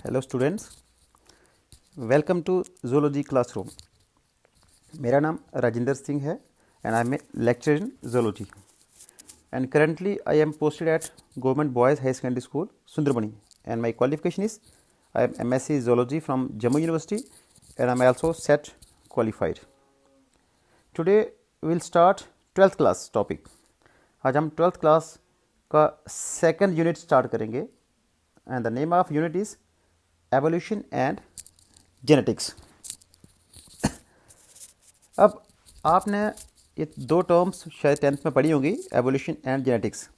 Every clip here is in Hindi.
Hello students, welcome to zoology classroom. मेरा नाम राजिंदर सिंह है and I am a lecturer in zoology and currently I am posted at Government Boys High Secondary School, Sundarmani, and my qualification is I am MSc Zoology from Jammu University and I am also SET qualified. Today we will start 12th class topic. आज हम 12th class का सेकंड यूनिट स्टार्ट करेंगे and the name of unit is evolution and genetics. अब आपने ये दो टर्म्स शायद 10th में पढ़ी होंगी, एवोल्यूशन एंड जेनेटिक्स।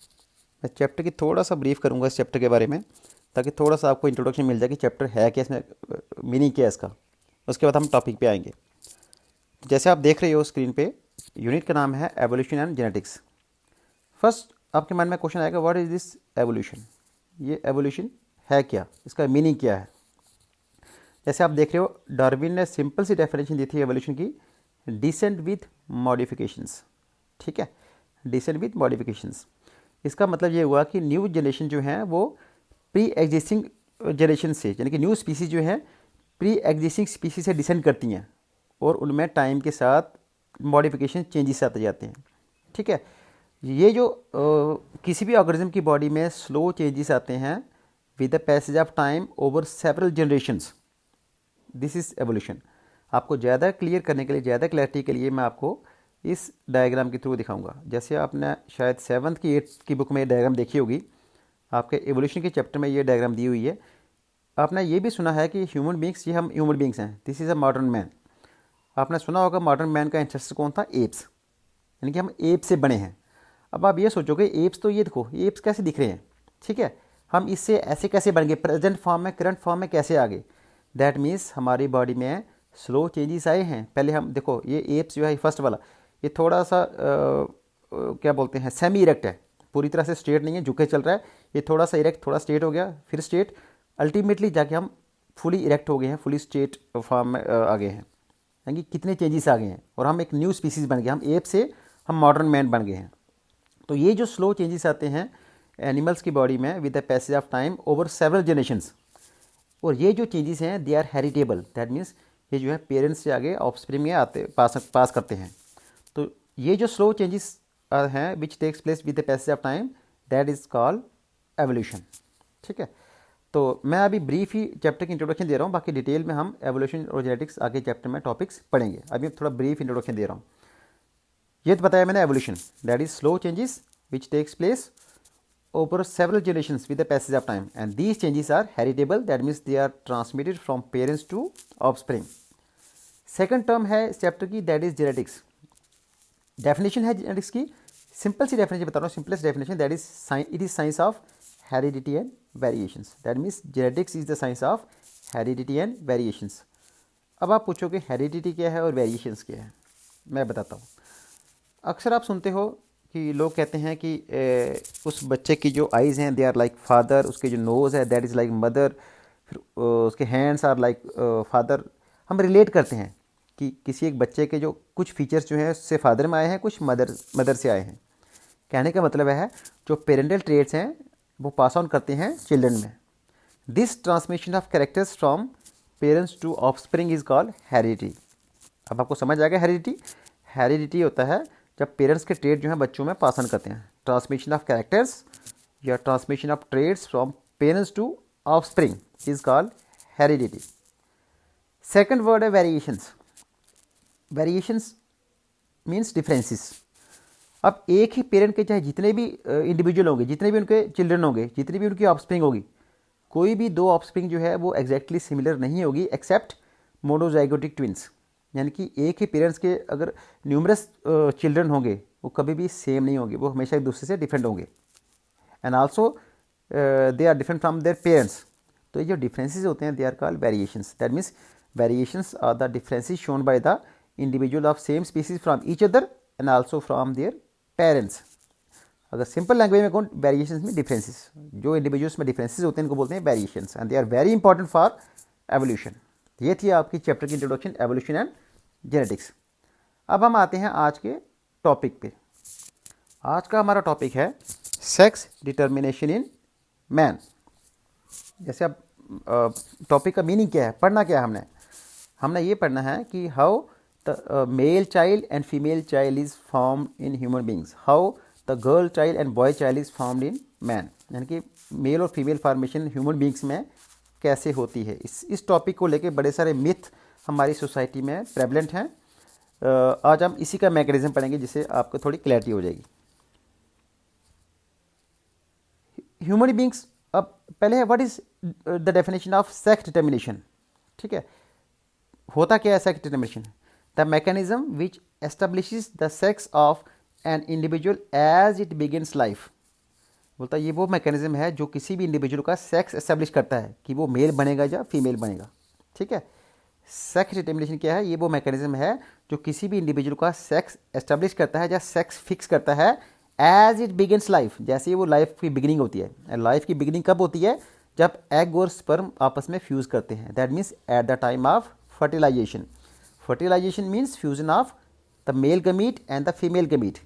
मैं चैप्टर की थोड़ा सा ब्रीफ करूंगा इस चैप्टर के बारे में, ताकि थोड़ा सा आपको इंट्रोडक्शन मिल जाए कि चैप्टर है क्या, इसमें मीनिंग क्या है इसका। उसके बाद हम टॉपिक पे आएंगे। जैसे आप देख रहे हो स्क्रीन पे, यूनिट का नाम है एवोल्यूशन एंड जेनेटिक्स। फर्स्ट आपके मन में क्वेश्चन आएगा, व्हाट इज़ दिस एवोल्यूशन? ये एवोल्यूशन है क्या, इसका मीनिंग क्या है? जैसे आप देख रहे हो, डार्विन ने सिंपल सी डेफिनेशन दी थी एवोल्यूशन की, डिसेंट विथ मॉडिफिकेशंस। ठीक है, डिसेंट विथ मॉडिफिकेशंस। इसका मतलब ये हुआ कि न्यू जनरेशन जो है वो प्री एग्जिस्टिंग जनरेशन से, यानी कि न्यू स्पीसीज जो है प्री एग्जिस्टिंग स्पीसीज से डिसेंड करती हैं और उनमें टाइम के साथ मॉडिफिकेशन चेंजेस आते जाते हैं। ठीक है, ये जो किसी भी ऑर्गेनिज्म की बॉडी में स्लो चेंजेस आते हैं with the passage of time over several generations, this is evolution. आपको ज़्यादा क्लियर करने के लिए, ज़्यादा क्लैरिटी के लिए मैं आपको इस डायग्राम के थ्रू दिखाऊंगा। जैसे आपने शायद 7th की 8th की बुक में ये डायग्राम देखी होगी, आपके एवोल्यूशन के चैप्टर में ये डायग्राम दी हुई है। आपने ये भी सुना है कि ह्यूमन बींग्स, ये हम ह्यूमन बींग्स हैं, this is a modern man. आपने सुना होगा मॉडर्न मैन का इंटरेस्ट कौन था? एप्स, यानी कि हम एप से बने हैं। अब आप ये सोचोगे, एप्स तो ये देखो, एप्स कैसे दिख रहे हैं? ठीक है, हम इससे ऐसे कैसे बन गए, प्रेजेंट फॉर्म में, करंट फॉर्म में कैसे आ गए? दैट मीन्स हमारी बॉडी में स्लो चेंजेस आए हैं। पहले हम देखो, ये एप्स जो है फर्स्ट वाला, ये थोड़ा सा क्या बोलते हैं, सेमी इरेक्ट है, पूरी तरह से स्ट्रेट नहीं है, झुके चल रहा है। ये थोड़ा सा इरेक्ट, थोड़ा स्ट्रेट हो गया, फिर स्ट्रेट, अल्टीमेटली जाके हम फुली इरेक्ट हो गए हैं, फुली स्ट्रेट फॉर्म में आ गए हैं। यानी कि कितने चेंजेस आ गए हैं और हम एक न्यू स्पीसीज बन गए, हम एप से हम मॉडर्न मैन बन गए हैं। तो ये जो स्लो चेंजेस आते हैं एनिमल्स की बॉडी में with the passage of time over several generations, और ये जो चेंजेस हैं they are heritable, that means ये जो है पेरेंट्स से आगे ऑफस्प्रिंग में आते पास करते हैं। तो ये जो स्लो चेंजेस हैं which takes place with the passage of time, that is called evolution. ठीक है, तो मैं अभी ब्रीफ ही चैप्टर की इंट्रोडक्शन दे रहा हूँ, बाकी डिटेल में हम एवोल्यूशन और जेनेटिक्स आगे चैप्टर में टॉपिक्स पढ़ेंगे। अभी थोड़ा ब्रीफ इंट्रोडक्शन दे रहा हूँ। ये तो बताया मैंने, evolution that is slow changes which takes place over several generations with the passage of time, and these changes are heritable, that means they are transmitted from parents to offspring. Second term है इस चैप्टर की, that is genetics. definition है genetics की, सिंपल सी डेफिनेशन बता रहा हूँ, simplest definition, that is it is science of heredity and variations. that means genetics is the science of heredity and variations. अब आप पूछोगे हेरिडिटी क्या है और वेरिएशंस क्या है, मैं बताता हूँ। अक्सर आप सुनते हो कि लोग कहते हैं कि उस बच्चे की जो आइज़ हैं दे आर लाइक फादर, उसके जो नोज़ है दैट इज़ लाइक मदर, फिर उसके हैंड्स आर लाइक फादर। हम रिलेट करते हैं कि किसी एक बच्चे के जो कुछ फीचर्स जो हैं उससे फादर में आए हैं, कुछ मदर से आए हैं। कहने का मतलब है जो पेरेंटल ट्रेट्स हैं वो पास ऑन करते हैं चिल्ड्रन में। This transmission of characters from parents to offspring is called heredity. अब आपको समझ आ गया हेरिडिटी? हेरिडिटी होता है जब पेरेंट्स के ट्रेड जो है बच्चों में पास ऑन करते हैं। ट्रांसमिशन ऑफ कैरेक्टर्स या transmission of traits from parents to offspring is called heredity. Second word है वेरिएशंस। Variations means differences. अब एक ही पेरेंट के चाहे जितने भी इंडिविजुअल होंगे, जितने भी उनके चिल्ड्रन होंगे, जितनी भी उनकी ऑफस्प्रिंग होगी, कोई भी दो ऑफस्प्रिंग जो है वो एग्जैक्टली सिमिलर नहीं होगी एक्सेप्ट मोनोजाइगोटिक ट्विंस। यानी कि एक ही पेरेंट्स के अगर न्यूमरस चिल्ड्रन होंगे वो कभी भी सेम नहीं होंगे, वो हमेशा एक दूसरे से डिफरेंट होंगे। And also they are different from their parents. तो ये जो डिफरेंसेस होते हैं they are called variations. That means variations are the differences shown by the individual of same species from each other and also from their parents. अगर सिंपल लैंग्वेज में कौन, वेरिएशंस में डिफरेंसेस, जो इंडिविजुअल्स में डिफरेंसेस होते हैं इनको बोलते हैं variations, and they are very important for evolution. ये थी आपकी चैप्टर की इंट्रोडक्शन, एवोल्यूशन एंड जेनेटिक्स। अब हम आते हैं आज के टॉपिक पे। आज का हमारा टॉपिक है सेक्स डिटर्मिनेशन इन मैन। जैसे अब टॉपिक का मीनिंग क्या है, पढ़ना क्या है हमने। हमने ये पढ़ना है कि how the male child and female child is formed in human beings, how the girl child and boy child is formed in man, यानी कि मेल और फीमेल फॉर्मेशन ह्यूमन बींग्स में कैसे होती है। इस टॉपिक को लेके बड़े सारे मिथ हमारी सोसाइटी में प्रेवलेंट हैं। आज हम इसी का मैकेनिज्म पढ़ेंगे जिससे आपको थोड़ी क्लैरिटी हो जाएगी। ह्यूमन बींग्स, अब पहले है what is the definition of sex determination. ठीक है, होता क्या है sex determination? The mechanism which establishes the sex of an individual as it begins life. बोलता है ये वो मैकेनिज्म है जो किसी भी इंडिविजुअल का सेक्स एस्टेब्लिश करता है कि वो मेल बनेगा या फीमेल बनेगा। ठीक है, सेक्स डिटर्मिनेशन क्या है? ये वो मैकेनिज्म है जो किसी भी इंडिविजुअल का सेक्स एस्टेब्लिश करता है या सेक्स फिक्स करता है एज इट बिगिनस लाइफ, जैसे वो लाइफ की बिगिनिंग होती है। लाइफ की बिगिनिंग कब होती है? जब एग और स्पर्म आपस में फ्यूज़ करते हैं, that means at the time of fertilisation. Fertilisation means fusion of the male gamete and the female gamete.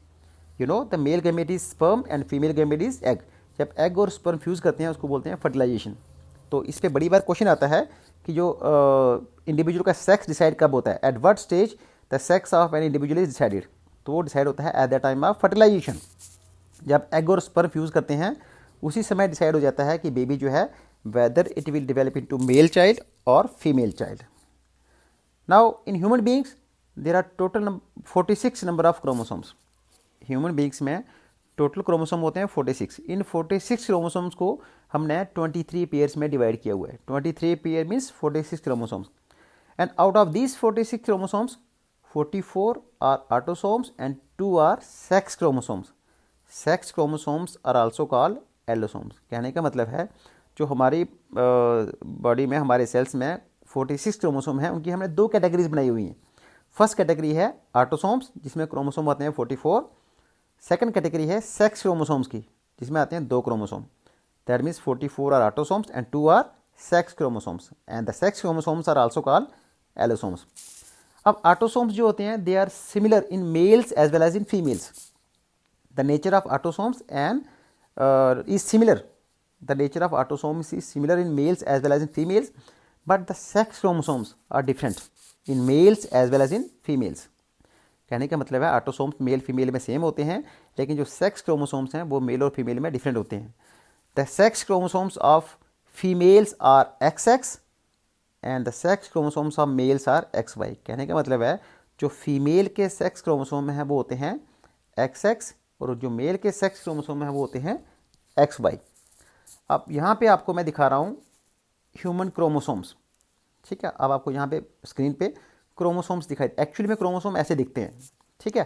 You know the male gamete is sperm and female gamete is egg. जब एग और स्पर्म फ्यूज़ करते हैं उसको बोलते हैं फर्टिलाइजेशन। तो इस पर बड़ी बार क्वेश्चन आता है कि जो इंडिविजुअल का सेक्स डिसाइड कब होता है, at what stage the sex of an individual is decided. तो वो डिसाइड होता है at the time of fertilization. जब एग और स्पर्म फ्यूज़ करते हैं उसी समय डिसाइड हो जाता है कि बेबी जो है whether it will develop into male child और female child. Now in human beings there are total 46 number of chromosomes. Human beings में टोटल क्रोमोसोम होते हैं 46। इन 46 क्रोमोसोम्स को हमने 23 पेयर्स में डिवाइड किया हुआ है। 23 pair means 46 chromosomes. And out of these 46 chromosomes 44 are autosomes and 2 are sex chromosomes. Sex chromosomes are also called allosomes. कहने का मतलब है जो हमारी बॉडी में हमारे सेल्स में 46 क्रोमोसोम हैं उनकी हमने दो कैटेगरीज बनाई हुई हैं। फर्स्ट कैटेगरी है ऑटोसोम्स जिसमें क्रोमोसोम आते हैं 44। सेकंड कैटेगरी है सेक्स क्रोमोसोम्स की जिसमें आते हैं 2 chromosome. That means 44 are autosomes and 2 are sex chromosomes and the sex chromosomes are also called allosomes. अब ऑटोसोम्स जो होते हैं they are similar in males as well as in females. The nature of autosomes and is similar. The nature of autosomes is similar in males as well as in females, but the sex chromosomes are different in males as well as in females. कहने का मतलब है ऑटोसोम्स मेल फीमेल में सेम होते हैं लेकिन जो सेक्स क्रोमोसोम्स हैं वो मेल और फीमेल में डिफरेंट होते हैं। The sex chromosomes of females are XX and the sex chromosomes of males are XY। कहने का मतलब है जो फीमेल के सेक्स क्रोमोसोम हैं वो होते हैं XX और जो मेल के सेक्स क्रोमोसोम हैं वो होते हैं XY। अब यहाँ पे आपको मैं दिखा रहा हूँ ह्यूमन क्रोमोसोम्स। ठीक है, अब आपको यहाँ पे स्क्रीन पे क्रोमोसोम्स दिखाई, एक्चुअली में क्रोमोसोम ऐसे दिखते हैं। ठीक है,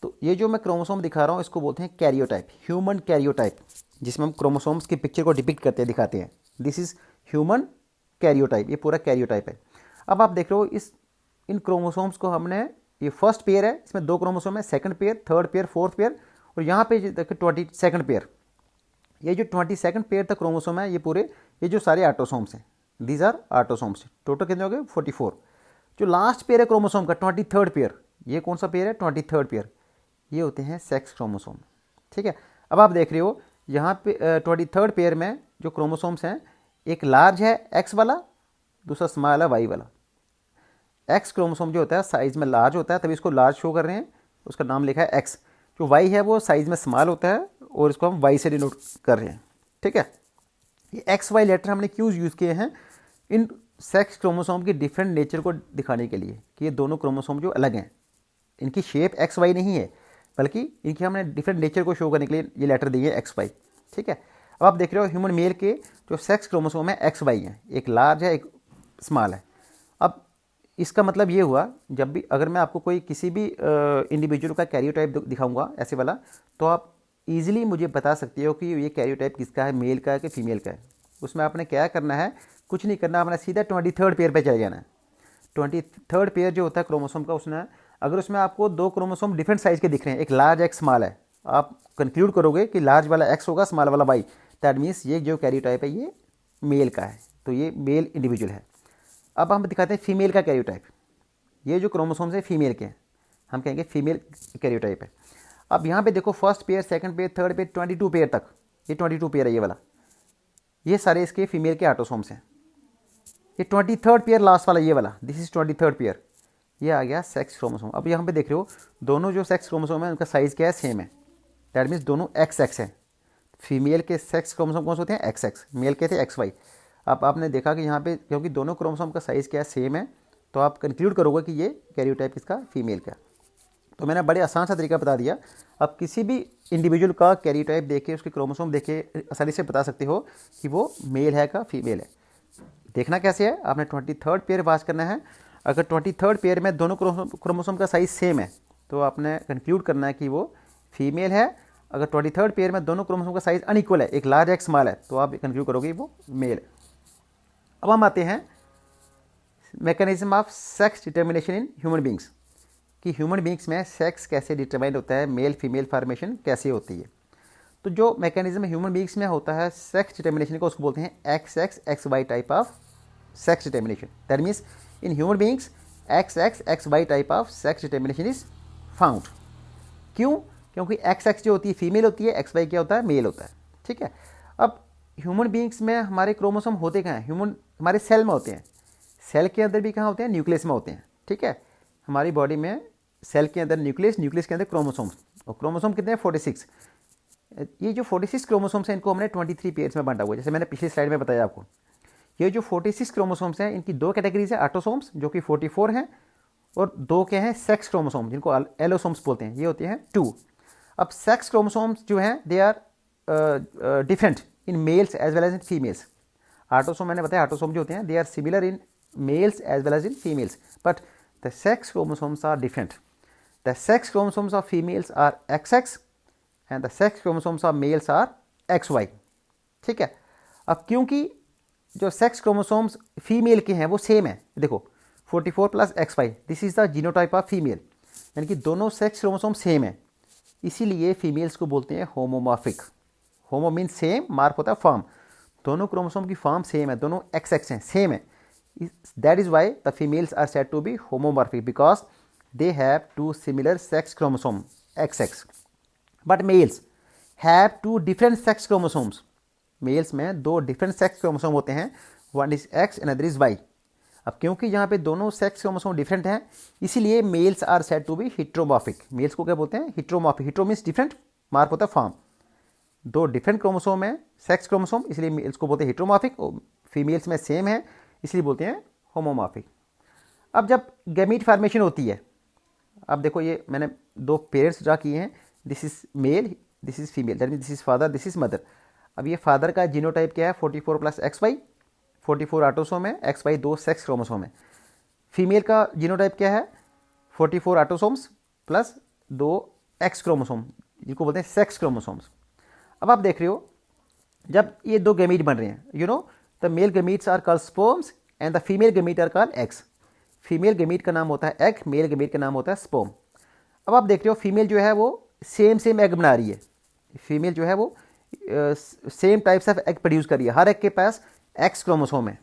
तो ये जो मैं क्रोमोसोम दिखा रहा हूँ इसको बोलते हैं कैरियोटाइप, ह्यूमन कैरियोटाइप, जिसमें हम क्रोमोसोम्स की पिक्चर को डिपिक्ट करते हैं, दिखाते हैं। दिस इज ह्यूमन कैरियोटाइप, ये पूरा कैरियोटाइप है। अब आप देख रहे हो इन क्रोमोसोम्स को हमने, ये फर्स्ट पेयर है, इसमें 2 क्रोमोसोम है, second pair, third pair, fourth pair, और यहाँ पे देखिए 22nd पेयर। ये जो 22nd पेयर तक क्रोमोसोम है ये पूरे, ये जो सारे ऑटोसोम्स हैं दीज आर ऑटोसोम्स। टोटल कितने हो गए? 44। जो लास्ट पेयर है क्रोमोसोम का 23rd पेयर, ये कौन सा पेयर है? 23rd पेयर, ये होते हैं सेक्स क्रोमोसोम। ठीक है, अब आप देख रहे हो यहाँ पे 23rd पेयर में जो क्रोमोसोम्स हैं एक लार्ज है X वाला, दूसरा स्मॉल है Y वाला। X क्रोमोसोम जो होता है साइज में लार्ज होता है तभी इसको लार्ज शो कर रहे हैं, उसका नाम लिखा है X। जो Y है वो साइज में स्मॉल होता है और इसको हम Y से डिनोट कर रहे हैं। ठीक है, ये XY लेटर हमने क्यों यूज़ किए हैं? इन सेक्स क्रोमोसोम की डिफरेंट नेचर को दिखाने के लिए कि ये दोनों क्रोमोसोम जो अलग हैं, इनकी शेप XY नहीं है बल्कि इनकी हमने डिफरेंट नेचर को शो करने के लिए ये लेटर दिए XY। ठीक है, अब आप देख रहे हो ह्यूमन मेल के जो सेक्स क्रोमोसोम है XY है, एक लार्ज है एक स्मॉल है। अब इसका मतलब ये हुआ जब भी अगर मैं आपको कोई किसी भी इंडिविजुअल का कैरियोटाइप दिखाऊंगा ऐसे वाला, तो आप इजीली मुझे बता सकते हो कि ये कैरियोटाइप किसका है, मेल का है कि फीमेल का है। उसमें आपने क्या करना है? कुछ नहीं करना, आपने सीधा 23rd पेयर पे चले जाना है। 23rd पेयर जो होता है क्रोमोसोम का, उसने अगर उसमें आपको 2 क्रोमोसोम डिफरेंट साइज़ के दिख रहे हैं, एक लार्ज एक स्मॉल है, आप कंक्लूड करोगे कि लार्ज वाला X होगा, स्मॉल वाला Y। दैट मीन्स ये जो कैरियोटाइप है ये मेल का है, तो ये मेल इंडिविजुअल है। अब हम दिखाते हैं फीमेल का कैरियोटाइप। ये जो क्रोमोसोम्स है फीमेल के हैं, हम कहेंगे फीमेल कैरियोटाइप है। अब यहाँ पे देखो first pair, second pair, third pair, 22 pair तक, ये 22 पेयर है ये वाला, ये सारे इसके फीमेल के ऑटोसोम्स हैं। ये 23rd पेयर लास्ट वाला, ये वाला, दिस इज 23rd पेयर, ये आ गया सेक्स क्रोमोसोम। अब यहाँ पे देख रहे हो दोनों जो सेक्स क्रोमोसोम है उनका साइज़ क्या है, सेम है। दैट मीन्स दोनों एक्स एक्स है। फीमेल के सेक्स क्रोमोसोम कौन से होते हैं, एक्स एक्स, मेल के थे एक्स वाई। अब आपने देखा कि यहाँ पे क्योंकि दोनों क्रोमोसोम का साइज़ क्या है, सेम है, तो आप कंक्लूड करोगे कि ये कैरियोटाइप किसका, फीमेल का। तो मैंने बड़े आसान सा तरीका बता दिया। अब किसी भी इंडिविजुअल का कैरियोटाइप देख के, उसके क्रोमोसोम देख के आसानी से बता सकते हो कि वो मेल है का फीमेल है। देखना कैसे है, आपने 23rd पेयर पास करना है। अगर 23rd पेयर में दोनों क्रोमोसोम का साइज़ सेम है तो आपने कंक्लूड करना है कि वो फीमेल है। अगर 23rd पेयर में दोनों क्रोमोसोम का साइज़ अनइक्वल है, एक लार्ज एक स्मॉल है, तो आप कंक्लूड करोगे वो मेल है। अब हम आते हैं mechanism of sex determination in human beings, कि ह्यूमन बींग्स में सेक्स कैसे डिटरमाइन होता है, मेल फीमेल फॉर्मेशन कैसे होती है। तो जो मैकेनिज्म ह्यूमन बींग्स में होता है सेक्स डिटर्मिनेशन को, उसको बोलते हैं X X X Y type of sex determination. That means in human beings XX XY type of sex determination is found. क्यों? क्योंकि XX जो होती है फीमेल होती है, XY क्या होता है, मेल होता है। ठीक है। अब ह्यूमन बींग्स में हमारे क्रोमोसोम होते कहाँ हैं, ह्यूमन हमारे सेल में होते हैं। सेल के अंदर भी कहाँ होते हैं, न्यूक्लियस में होते हैं। ठीक है। हमारी बॉडी में सेल के अंदर न्यूक्लियस, न्यूक्लियस के अंदर क्रोमोसोम्स, और क्रोमोसोम कितने हैं, 46। ये जो 46 क्रोमोसोम्स हैं इनको हमने 23 पेयर्स में बांटा हुआ है, जैसे मैंने पिछली स्लाइड में बताया आपको। ये जो 46 क्रोमोसोम्स हैं इनकी दो कैटेगरीज है, ऑटोसोम्स जो कि 44 हैं, और दो के हैं सेक्स क्रोमोसोम जिनको एलोसोम्स बोलते हैं, ये होते हैं 2। अब सेक्स क्रोमोसोम्स जो हैं they are different in males as well as in females. Autosome मैंने बताया, ऑटोसोम जो होते हैं they are similar in males as well as in females, but the sex chromosomes are different. The sex chromosomes of females are XX and the sex chromosomes of males are XY। ठीक है। अब क्योंकि जो सेक्स क्रोमोसोम्स फीमेल के हैं वो सेम है, देखो 44 + XY, this is the genotype of female, यानी कि दोनों सेक्स क्रोमोसोम सेम है, इसीलिए फीमेल्स को बोलते हैं होमोमॉर्फिक। होमो मीन सेम, मार्फ होता है फॉर्म, दोनों क्रोमोसोम की फॉर्म सेम है, दोनों XX हैं, सेम है। That is why the females are said to be homomorphic, because they have two similar sex chromosome XX, but males have two different sex chromosomes. मेल्स में दो डिफरेंट सेक्स क्रोमोसोम होते हैं, one is X and other is Y। अब क्योंकि यहाँ पे दोनों सेक्स क्रोमोसोम डिफरेंट हैं, इसीलिए males are said to be heteromorphic. Males को क्या बोलते हैं, heteromorphic. Hetero means different, morph होता है फॉर्म, दो डिफरेंट क्रोमोसोम है सेक्स क्रोमोसोम, इसलिए मेल्स को बोलते हैं हिट्रोमॉर्फिक, और फीमेल्स में सेम है इसलिए बोलते हैं होमोमॉर्फिक। अब जब गैमीट फॉर्मेशन होती है, अब देखो ये मैंने दो पेरेंट्स ड्रा किए हैं, this is male, this is female, that mean this is father, this is mother. अब ये फादर का जीनोटाइप क्या है, 44 + XY, 44 ऑटोसोम है, XY दो सेक्स क्रोमोसोम है। फीमेल का जीनोटाइप क्या है, 44 ऑटोसोम्स प्लस 2 X क्रोमोसोम, जिनको बोलते हैं सेक्स क्रोमोसोम्स। अब आप देख रहे हो जब ये दो गैमीट बन रहे हैं, you know the male gametes are called sperms and the female gamete are called eggs. Female gamete का नाम होता है एग, मेल गैमीट का नाम होता है स्पर्म। अब आप देख रहे हो फीमेल जो है वो सेम एग बना रही है, फीमेल जो है वो same types of egg produce कर रही है, हर एग के पास X क्रोमोसोम है,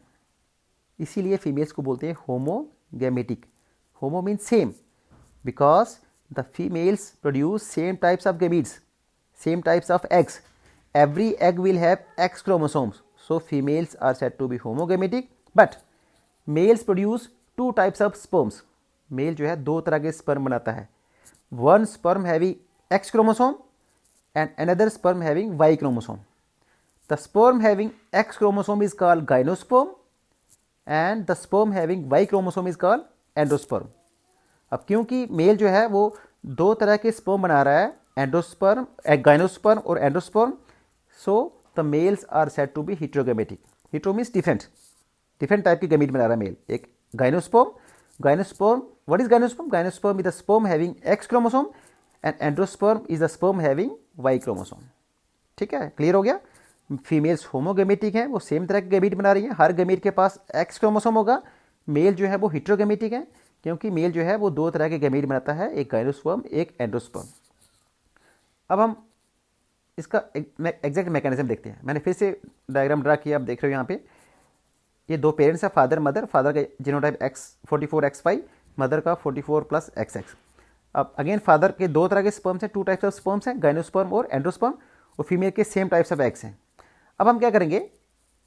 इसीलिए फीमेल्स को बोलते हैं homogametic. Homo mean same, because the females produce same types of gametes, same types of eggs, every egg will have X chromosomes, so females are said to be homogamitic, but males produce two types of sperms। Male जो है दो तरह के स्पर्म बनाता है, one sperm having X chromosome and another sperm having Y chromosome। The sperm having X chromosome is called gynosperm and the sperm having Y chromosome is called endosperm. अब क्योंकि मेल जो है वो दो तरह के स्पर्म बना रहा है, एंडोस्पर्म, गाइनोस्पर्म और endosperm, so the males are said to be heterogametic. Hetero means different, different type की गैमीट बना रहा है मेल। एक gynosperm, gynosperm, what is gynosperm, gynosperm is the sperm having X chromosome and endosperm is the sperm having Y chromosome. ठीक है, क्लियर हो गया। फीमेल्स होमोगैमेटिक हैं, वो सेम तरह की गैमीट बना रही हैं, हर गैमीट के पास X क्रोमोसोम होगा। मेल जो है वो हिट्रोगैमेटिक है, क्योंकि मेल जो है वो दो तरह के गैमीट बनाता है, एक गाइनोस्पर्म एक एंडोस्पर्म। अब हम इसका एग्जैक्ट मैकेनिज्म देखते हैं। मैंने फिर से डायग्राम ड्रा किया, आप देख रहे हो यहाँ पे ये दो पेरेंट्स हैं, फादर मदर, फादर का जीनोटाइप X44 XY, मदर का 44 + XX। अब अगेन फादर के दो तरह के स्पर्म्स हैं, टू टाइप्स ऑफ स्पर्म्स हैं, गाइनोस्पर्म और एंडोस्पर्म, और फीमेल के सेम टाइप्स ऑफ एग्स हैं। अब हम क्या करेंगे,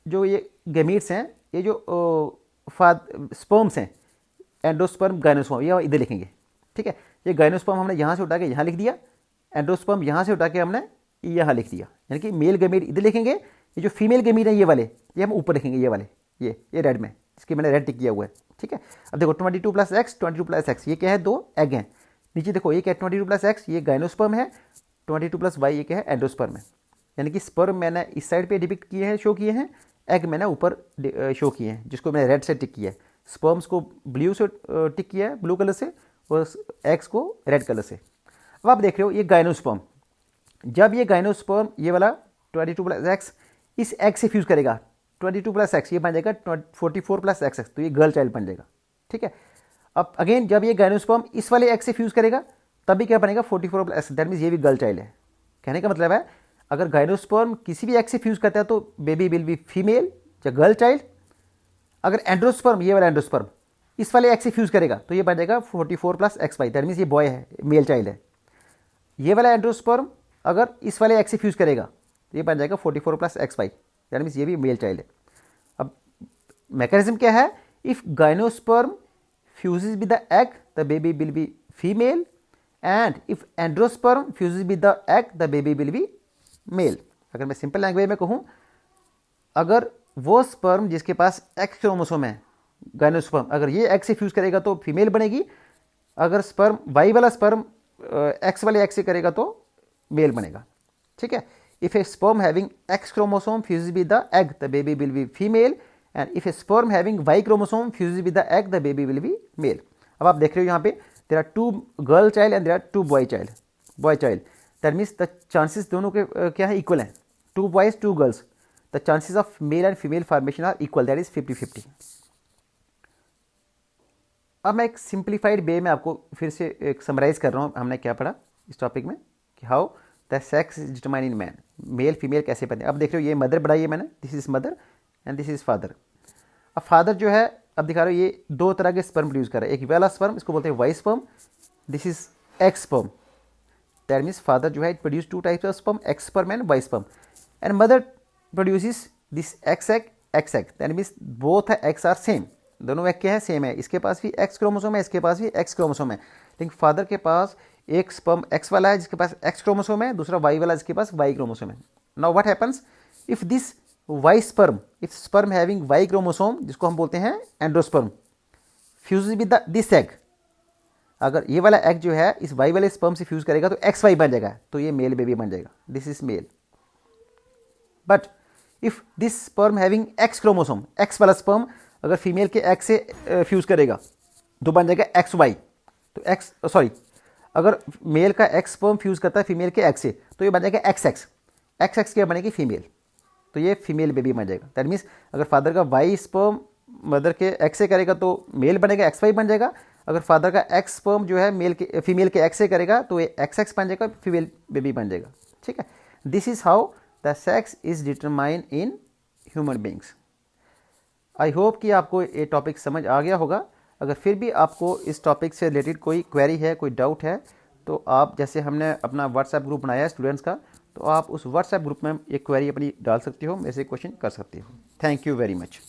जो ये गैमीट्स हैं, ये जो स्पर्म्स हैं, एंडोस्पर्म गायनोस्पर्म, ये इधर लिखेंगे। ठीक है, ये गायनोस्पर्म हमने यहाँ से उठा के यहाँ लिख दिया, एंडोस्पर्म यहाँ से उठा के हमने यहाँ लिख दिया, यानी कि मेल गमीट इधर लिखेंगे, ये जो फीमेल गमीट है ये वाले, ये हम ऊपर लिखेंगे, ये वाले, ये रेड में, इसकी मैंने रेड टिक किया हुआ है। ठीक है, अब देखो 22 + x, 22 + x, ये क्या है, 2 एग हैं। नीचे देखो ये क्या है, 22 + x, ये गायनोस्पर्म है, 22 + y ये क्या है, एंडोस्पर्म है। यानी कि स्पर्म मैंने इस साइड पे डिपिक्ट किए हैं, शो किए हैं, एग मैंने ऊपर शो किए हैं, जिसको मैंने रेड से टिक किया है। स्पर्म्स को ब्लू से टिक किया है, ब्लू कलर से, और एग्स को रेड कलर से। अब आप देख रहे हो ये गायनोस्पर्म, जब ये गायनोस्पर्म ये वाला 22 + x इस एग से फ्यूज करेगा, 22 + x ये बन जाएगा 44 + x, तो ये गर्ल चाइल्ड बन जाएगा। ठीक है, अब अगेन जब ये गायनोस्पर्म इस वाले एग से फ्यूज करेगा तभी क्या बनेगा, 44 + x, दैट मीन्स ये भी गर्ल चाइल्ड है। कहने का मतलब है अगर गायनोस्पर्म किसी भी एग से फ्यूज करता है तो बेबी विल बी फीमेल या गर्ल चाइल्ड। अगर एंड्रोस्पर्म, ये वाला एंड्रोस्पर्म इस वाले एग से फ्यूज करेगा तो ये बन जाएगा 44 + xy, दैट मीन्स ये बॉय है, मेल चाइल्ड है। ये वाला एंड्रोस्पर्म अगर इस वाले एग से फ्यूज करेगा तो ये बन जाएगा 44 + xy, दैट मीन्स ये भी मेल चाइल्ड है। अब मैकेनिज्म क्या है, if gynosperm fuses with the egg the baby will be female, and if androsperm fuses with the egg the baby will be male. अगर मैं सिंपल लैंग्वेज में कहूँ, अगर वो स्पर्म जिसके पास एक्स क्रोमोसोम है, गायनोस्पर्म, अगर ये एक्स से फ्यूज करेगा तो फीमेल बनेगी, अगर स्पर्म वाई वाला स्पर्म एक्स वाले एक्स से करेगा तो मेल बनेगा। ठीक है, if a sperm having X chromosome fuses with the egg the baby will be female, and if a sperm having Y chromosome fuses with the egg the baby will be male. अब आप देख रहे हो यहाँ पे there are 2 girl child and there are 2 boy child, that means the chances दोनों के क्या है, इक्वल हैं, 2 boys 2 girls, the chances of male and female formation are equal, that is 50-50। अब मैं एक सिंप्लीफाइड वे में आपको फिर से एक समराइज कर रहा हूँ, हमने क्या पढ़ा इस टॉपिक में कि how the sex is determine in man, male female कैसे बनते हैं। अब देख रहे हो ये मदर बढ़ाई है मैंने, this is mother and this is father. अब फादर जो है, अब दिखा रहे हो ये 2 तरह के स्पर्म प्रोड्यूस कर रहा है, एक वाला स्पर्म इसको बोलते हैं Y sperm, this is X sperm, that means father जो है it produce 2 types of sperm, X sperm and Y sperm, and mother produces this X egg, that means both X are same, दोनों एग क्या है, सेम है, इसके पास भी एक्स क्रोमोसोम है, इसके पास भी एक्स क्रोमोसोम है, लेकिन फादर के पास एक स्पर्म एक्स वाला है जिसके पास एक्स क्रोमोसोम है, दूसरा वाई वाला जिसके पास वाई क्रोमोसोम है। Now what happens if this Y sperm, if sperm having Y chromosome जिसको हम बोलते हैं androsperm, fuses with this egg, अगर ये वाला एग जो है इस वाई वाले स्पर्म से फ्यूज करेगा तो एक्स वाई बन जाएगा, तो ये मेल बेबी बन जाएगा, this is male. But if this sperm having X chromosome, x वाला स्पर्म अगर फीमेल के एक्स से फ्यूज करेगा तो बन जाएगा एक्स वाई, तो एक्स सॉरी, अगर मेल का एक्स स्पर्म फ्यूज करता है फीमेल के एक्स से तो ये बन जाएगा एक्स एक्स क्या बनेगी, फीमेल, तो ये फीमेल बेबी बन जाएगा। दैट मीन्स अगर फादर का वाई स्पर्म मदर के एक्स से करेगा तो मेल बनेगा, एक्स वाई बन जाएगा, अगर फादर का एक्स स्पर्म जो है मेल के फीमेल के एक्स से करेगा तो ये एक्स बन जाएगा, फीमेल बेबी बन जाएगा। ठीक है, this is how the sex is determined in human beings. I hope कि आपको ये टॉपिक समझ आ गया होगा। अगर फिर भी आपको इस टॉपिक से रिलेटेड कोई क्वेरी है, कोई डाउट है, तो आप जैसे हमने अपना व्हाट्सएप ग्रुप बनाया है स्टूडेंट्स का, तो आप उस व्हाट्सएप ग्रुप में एक क्वेरी अपनी डाल सकते हो, मेरे से क्वेश्चन कर सकते हो। Thank you very much.